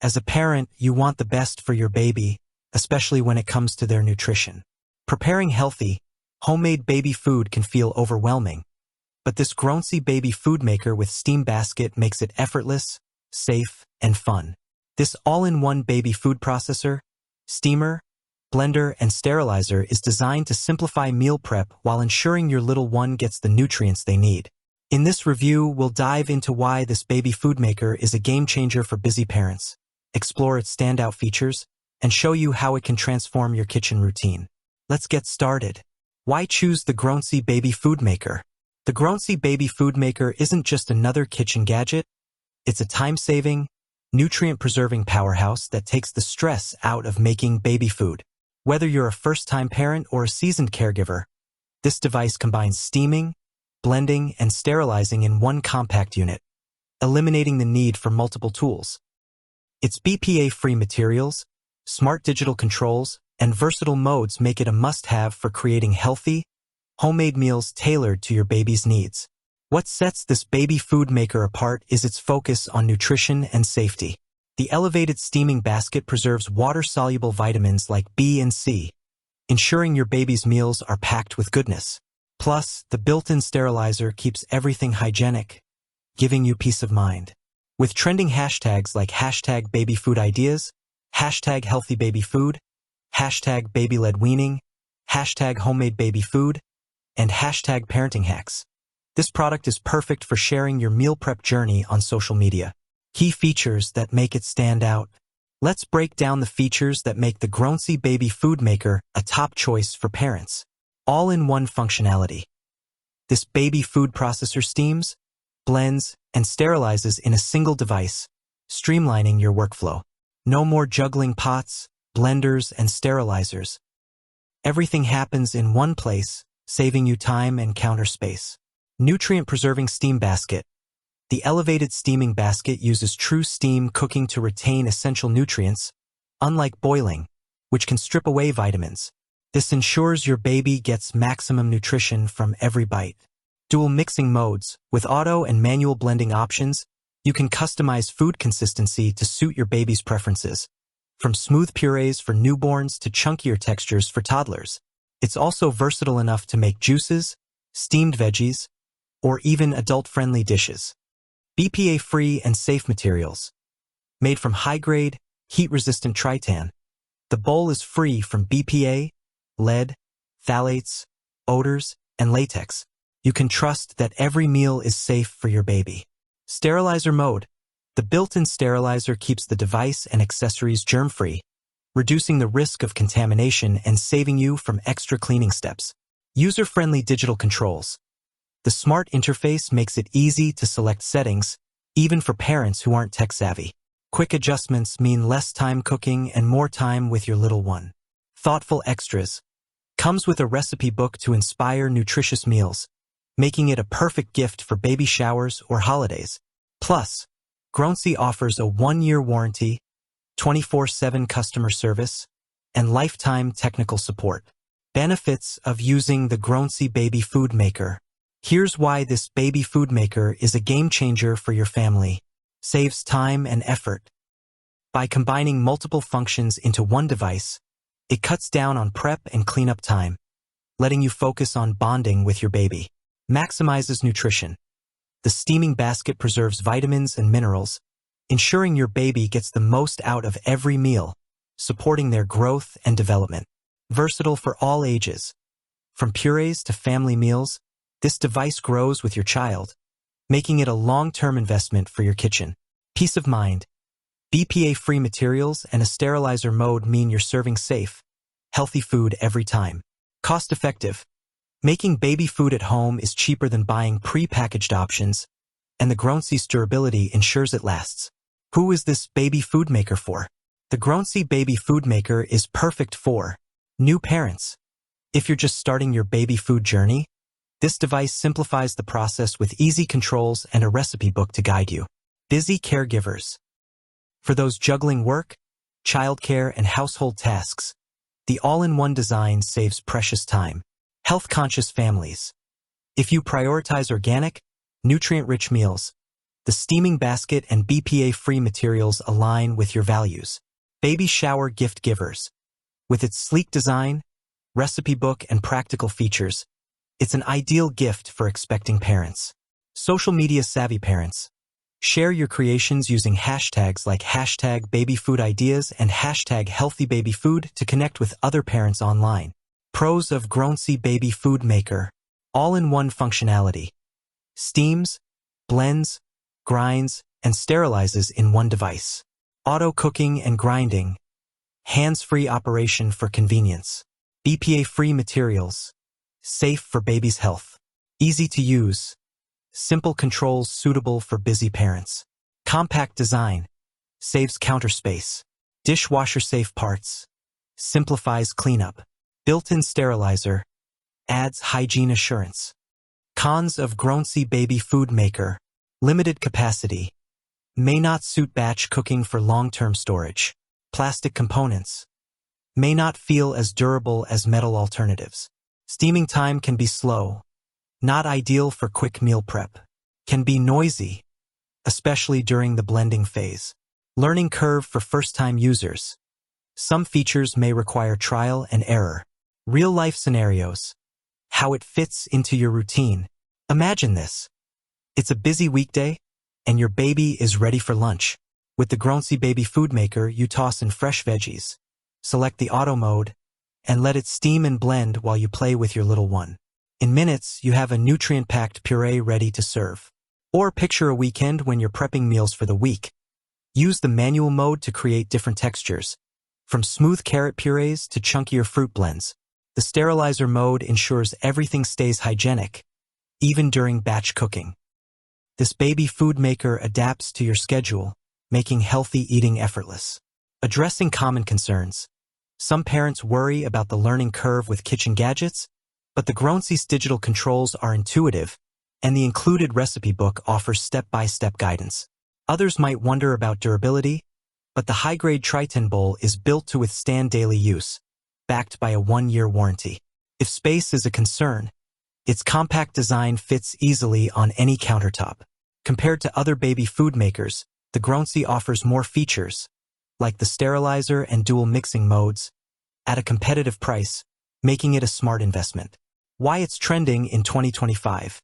As a parent, you want the best for your baby, especially when it comes to their nutrition. Preparing healthy, homemade baby food can feel overwhelming, but this Grownsy Baby Food Maker with steam basket makes it effortless, safe, and fun. This all-in-one baby food processor, steamer, blender, and sterilizer is designed to simplify meal prep while ensuring your little one gets the nutrients they need. In this review, we'll dive into why this baby food maker is a game changer for busy parents, explore its standout features, and show you how it can transform your kitchen routine. Let's get started. Why choose the Grownsy Baby Food Maker? The Grownsy Baby Food Maker isn't just another kitchen gadget, it's a time-saving, nutrient-preserving powerhouse that takes the stress out of making baby food. Whether you're a first-time parent or a seasoned caregiver, this device combines steaming, blending, and sterilizing in one compact unit, eliminating the need for multiple tools. Its BPA-free materials, smart digital controls, and versatile modes make it a must-have for creating healthy, homemade meals tailored to your baby's needs. What sets this baby food maker apart is its focus on nutrition and safety. The elevated steaming basket preserves water-soluble vitamins like B and C, ensuring your baby's meals are packed with goodness. Plus, the built-in sterilizer keeps everything hygienic, giving you peace of mind. With trending hashtags like #BabyFoodIdeas, #HealthyBabyFood, #BabyLed Weaning, #HomeMadeBabyFood, and #ParentingHacks, this product is perfect for sharing your meal prep journey on social media. Key features that make it stand out. Let's break down the features that make the Grownsy Baby Food Maker a top choice for parents. All-in-one functionality. This baby food processor steams, blends, and sterilizes in a single device, streamlining your workflow. No more juggling pots, blenders, and sterilizers. Everything happens in one place, saving you time and counter space. Nutrient-preserving steam basket. The elevated steaming basket uses true steam cooking to retain essential nutrients, unlike boiling, which can strip away vitamins. This ensures your baby gets maximum nutrition from every bite. Dual mixing modes. With auto and manual blending options, you can customize food consistency to suit your baby's preferences, from smooth purees for newborns to chunkier textures for toddlers. It's also versatile enough to make juices, steamed veggies, or even adult-friendly dishes. BPA-free and safe materials. Made from high-grade, heat-resistant tritan, the bowl is free from BPA, lead, phthalates, odors, and latex. You can trust that every meal is safe for your baby. Sterilizer mode. The built-in sterilizer keeps the device and accessories germ-free, reducing the risk of contamination and saving you from extra cleaning steps. User-friendly digital controls. The smart interface makes it easy to select settings, even for parents who aren't tech-savvy. Quick adjustments mean less time cooking and more time with your little one. Thoughtful extras. Comes with a recipe book to inspire nutritious meals, making it a perfect gift for baby showers or holidays. Plus, Grownsy offers a 1-year warranty, 24/7 customer service, and lifetime technical support. Benefits of using the Grownsy Baby Food Maker. Here's why this baby food maker is a game changer for your family. Saves time and effort. By combining multiple functions into one device, it cuts down on prep and cleanup time, letting you focus on bonding with your baby. Maximizes nutrition. The steaming basket preserves vitamins and minerals, ensuring your baby gets the most out of every meal, supporting their growth and development. Versatile for all ages. From purees to family meals, this device grows with your child, making it a long-term investment for your kitchen. Peace of mind. BPA-free materials and a sterilizer mode mean you're serving safe, healthy food every time. Cost-effective. Making baby food at home is cheaper than buying pre-packaged options, and the Grownsy's durability ensures it lasts. Who is this baby food maker for? The Grownsy Baby Food Maker is perfect for new parents. If you're just starting your baby food journey, this device simplifies the process with easy controls and a recipe book to guide you. Busy caregivers. For those juggling work, childcare, and household tasks, the all-in-one design saves precious time. Health-conscious families. If you prioritize organic, nutrient-rich meals, The steaming basket and BPA-free materials align with your values. Baby shower gift givers. With its sleek design, recipe book, and practical features, it's an ideal gift for expecting parents. Social media savvy parents. Share your creations using hashtags like #BabyFoodIdeas and #HealthyBabyFood to connect with other parents online. Pros of Grownsy Baby Food Maker. All-in-one functionality. Steams, blends, grinds, and sterilizes in one device. Auto cooking and grinding. Hands-free operation for convenience. BPA-free materials. Safe for baby's health. Easy to use. Simple controls suitable for busy parents. Compact design. Saves counter space. Dishwasher-safe parts. Simplifies cleanup. Built-in sterilizer. Adds hygiene assurance. Cons of Grownsy Baby Food Maker. Limited capacity. May not suit batch cooking for long-term storage. Plastic components. May not feel as durable as metal alternatives. Steaming time can be slow. Not ideal for quick meal prep. Can be noisy, especially during the blending phase. Learning curve for first-time users. Some features may require trial and error. Real-life scenarios. How it fits into your routine. Imagine this. It's a busy weekday, and your baby is ready for lunch. With the Grownsy Baby Food Maker, you toss in fresh veggies, select the auto mode, and let it steam and blend while you play with your little one. In minutes, you have a nutrient-packed puree ready to serve. Or picture a weekend when you're prepping meals for the week. Use the manual mode to create different textures, from smooth carrot purees to chunkier fruit blends. The sterilizer mode ensures everything stays hygienic, even during batch cooking. This baby food maker adapts to your schedule, making healthy eating effortless. Addressing common concerns. Some parents worry about the learning curve with kitchen gadgets, but the Grownsy's digital controls are intuitive, and the included recipe book offers step-by-step guidance. Others might wonder about durability, but the high-grade Triton bowl is built to withstand daily use, backed by a 1-year warranty. If space is a concern, its compact design fits easily on any countertop. Compared to other baby food makers, the Grownsy offers more features, like the sterilizer and dual mixing modes, at a competitive price, making it a smart investment. Why it's trending in 2025.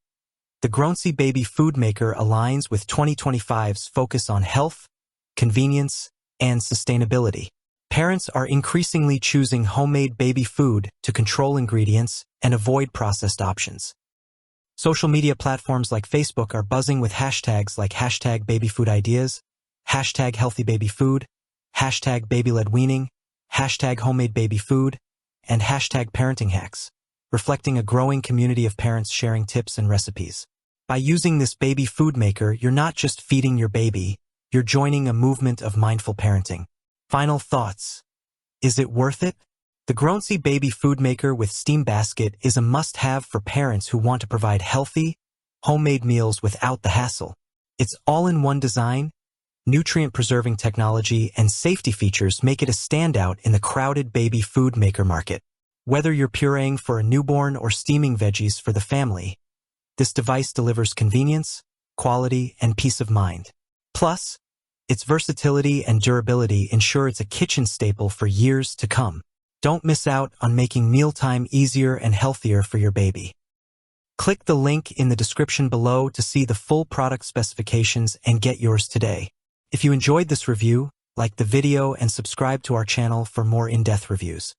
The Grownsy Baby Food Maker aligns with 2025's focus on health, convenience, and sustainability. Parents are increasingly choosing homemade baby food to control ingredients and avoid processed options. Social media platforms like Facebook are buzzing with hashtags like #BabyFoodIdeas, #HealthyBabyFood, #BabyLed Weaning, #Homemade Baby Food, and #Parenting Hacks, reflecting a growing community of parents sharing tips and recipes. By using this baby food maker, you're not just feeding your baby, you're joining a movement of mindful parenting. Final thoughts. Is it worth it? The Grownsy Baby Food Maker with Steam Basket is a must-have for parents who want to provide healthy, homemade meals without the hassle. Its all-in-one design, nutrient-preserving technology, and safety features make it a standout in the crowded baby food maker market. Whether you're pureeing for a newborn or steaming veggies for the family, this device delivers convenience, quality, and peace of mind. Plus, its versatility and durability ensure it's a kitchen staple for years to come. Don't miss out on making mealtime easier and healthier for your baby. Click the link in the description below to see the full product specifications and get yours today. If you enjoyed this review, like the video and subscribe to our channel for more in-depth reviews.